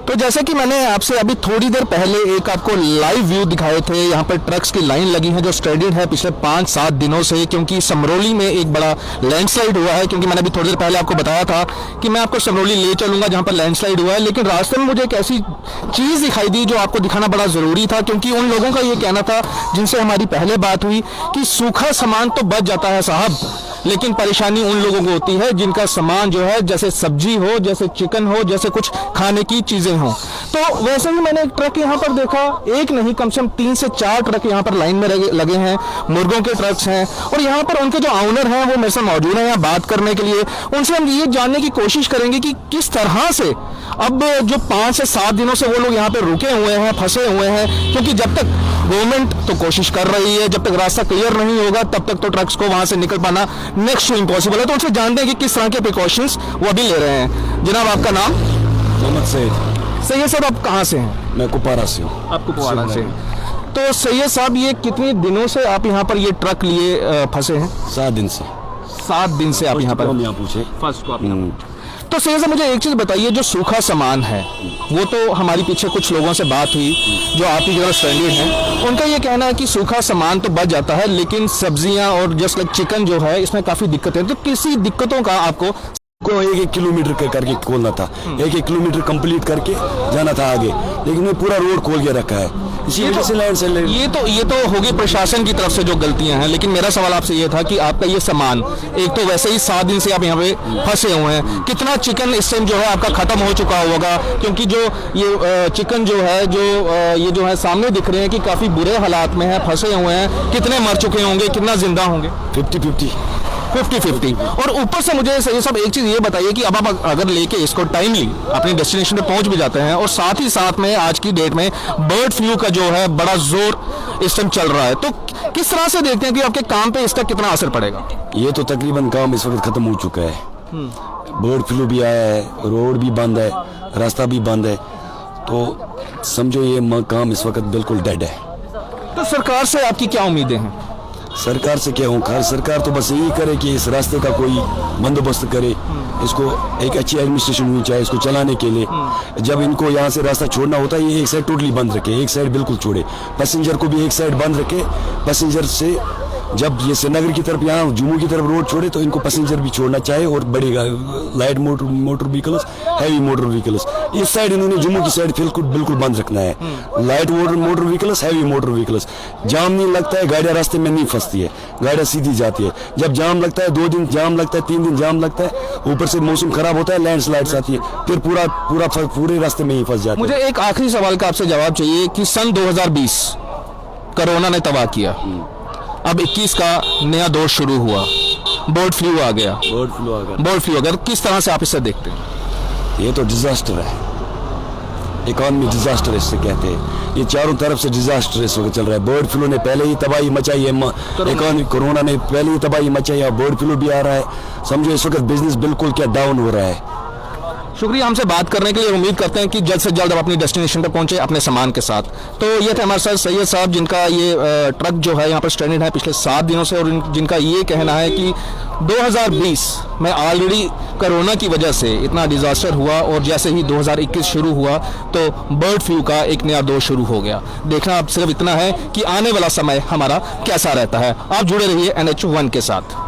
तो जैसे कि मैंने आपसे अभी थोड़ी देर पहले एक आपको लाइव व्यू दिखाए थे, यहाँ पर ट्रक्स की लाइन लगी है जो स्ट्रेडेड है पिछले 5-7 दिनों से, क्योंकि समरौली में एक बड़ा लैंडस्लाइड हुआ है। क्योंकि मैंने अभी थोड़ी देर पहले आपको बताया था कि मैं आपको समरौली ले चलूंगा जहाँ पर लैंडस्लाइड हुआ है, लेकिन रास्ते में मुझे एक ऐसी चीज़ दिखाई दी जो आपको दिखाना बड़ा ज़रूरी था। क्योंकि उन लोगों का ये कहना था जिनसे हमारी पहले बात हुई कि सूखा सामान तो बच जाता है साहब, लेकिन परेशानी उन लोगों को होती है जिनका सामान जो है जैसे सब्जी हो, जैसे चिकन हो, जैसे कुछ खाने की चीजें हों। तो वैसे ही मैंने एक ट्रक यहाँ पर देखा, एक नहीं कम से कम 3 से 4 ट्रक यहाँ पर लाइन में लगे हैं, मुर्गों के ट्रक्स हैं। और यहाँ पर उनके जो ऑनर हैं वो मेरे साथ मौजूद हैं यहाँ बात करने के लिए। उनसे हम ये जानने की कोशिश करेंगे कि किस तरह से अब जो 5 से 7 दिनों से वो लोग यहाँ पे रुके हुए हैं, फंसे हुए हैं। क्योंकि जब तक गवर्नमेंट तो कोशिश कर रही है, जब तक रास्ता क्लियर नहीं होगा तब तक तो ट्रक्स को वहां से निकल पाना नेक्स्ट टू इम्पॉसिबल है। तो उनसे जानते हैं कि किस तरह के प्रिकॉशंस वो अभी ले रहे हैं। जनाब, आपका नाम? मोहम्मद सैयद साहब, आप कहाँ से हैं? मैं कुपवारा से हूँ। आप कुपवारा से? तो सैयद साहब, ये कितने दिनों से आप यहाँ पर ये ट्रक लिए फंसे हैं? 7 दिन से। 7 दिन से आप यहाँ पर पूछे फर्स्ट को आप। तो सैयद साहब, मुझे एक चीज़ बताइए, जो सूखा सामान है वो तो हमारी पीछे कुछ लोगों से बात हुई जो आपकी जगह स्ट्रेंडेड हैं, उनका ये कहना है कि सूखा सामान तो बच जाता है लेकिन सब्जियां और जस्ट लाइक चिकन जो है इसमें काफ़ी दिक्कत है। तो किसी दिक्कतों का आपको को 1-1 किलोमीटर करके खोलना था, 1-1 किलोमीटर कंप्लीट करके जाना था आगे, लेकिन मैं पूरा रोड खोल के रखा है। इसी वजह से लैंड स्लाइड। ये तो होगी प्रशासन की तरफ से जो गलतियां हैं, लेकिन मेरा सवाल आपसे ये था कि आपका ये सामान, एक तो वैसे ही 7 दिन से आप यहाँ पे फंसे हुए हैं, कितना चिकन इस टाइम जो है आपका खत्म हो चुका होगा? क्योंकि जो ये चिकन जो है, ये जो है सामने दिख रहे हैं कि काफी बुरे हालात में है, फंसे हुए हैं। कितने मर चुके होंगे, कितना जिंदा होंगे? 50-50। और ऊपर से मुझे ये सब एक चीज़ ये बताइए कि अब आप अगर लेके इसको टाइमली अपने डेस्टिनेशन पे पहुंच भी जाते हैं, और साथ ही साथ में आज की डेट में बर्ड फ्लू का जो है बड़ा जोर इस टाइम चल रहा है, तो किस तरह से देखते हैं कि आपके काम पे इसका कितना असर पड़ेगा? ये तो तकरीबन काम इस वक्त खत्म हो चुका है। बर्ड फ्लू भी आया है, रोड भी बंद है, रास्ता भी बंद है, तो समझो ये काम इस वक्त बिल्कुल डेड है। तो सरकार से आपकी क्या उम्मीदें हैं? सरकार से क्या हूँ, सरकार तो बस यही करे कि इस रास्ते का कोई बंदोबस्त करे, इसको एक अच्छी एडमिनिस्ट्रेशन होनी चाहिए इसको चलाने के लिए। जब इनको यहाँ से रास्ता छोड़ना होता है, ये एक साइड टोटली बंद रखे, एक साइड बिल्कुल छोड़े, पैसेंजर को भी एक साइड बंद रखे। पैसेंजर से जब ये श्रीनगर की तरफ, यहाँ जम्मू की तरफ रोड छोड़े तो इनको पैसेंजर भी छोड़ना चाहिए, और बड़ी light motor vehicles, heavy motor vehicles, इस साइड इन्होंने जम्मू की साइड बिल्कुल बंद रखना है। Light motor vehicles, heavy motor vehicles, जाम नहीं लगता है, गाड़ियाँ रास्ते में नहीं फंसती है, गाड़ियाँ सीधी जाती है। जब जाम लगता है 2 दिन जाम लगता है, 3 दिन जाम लगता है, ऊपर से मौसम खराब होता है, लैंडस्लाइड्स आती है, फिर पूरे रास्ते में ही फंस जाते हैं। मुझे एक आखिरी सवाल का आपसे जवाब चाहिए कि सन 2020 कोरोना ने तबाह किया, अब 21 का नया दौर शुरू हुआ, बर्ड फ्लू आ गया। किस तरह से आप इसे देखते हैं? ये तो डिजास्टर है, इकॉनमी डिजास्टर इससे कहते हैं। ये चारों तरफ से डिजास्टर इस वक्त चल रहा है। बर्ड फ्लू ने पहले ही तबाही मचाई है, कोरोना ने पहले ही तबाही मचाई है, बर्ड फ्लू भी आ रहा है। समझो इस वक्त बिजनेस बिल्कुल क्या डाउन हो रहा है। शुक्रिया हमसे बात करने के लिए। उम्मीद करते हैं कि जल्द से जल्द आप अपनी डेस्टिनेशन पर पहुंचे अपने सामान के साथ। तो ये थे हमारे साथ सैयद साहब, जिनका ये ट्रक जो है यहाँ पर स्ट्रेंडेड है पिछले 7 दिनों से, और जिनका ये कहना है कि 2020 में ऑलरेडी कोरोना की वजह से इतना डिजास्टर हुआ, और जैसे ही 2021 शुरू हुआ तो बर्ड फ्लू का एक नया दौर शुरू हो गया। देखना अब सिर्फ इतना है कि आने वाला समय हमारा कैसा रहता है। आप जुड़े रहिए NH1 के साथ।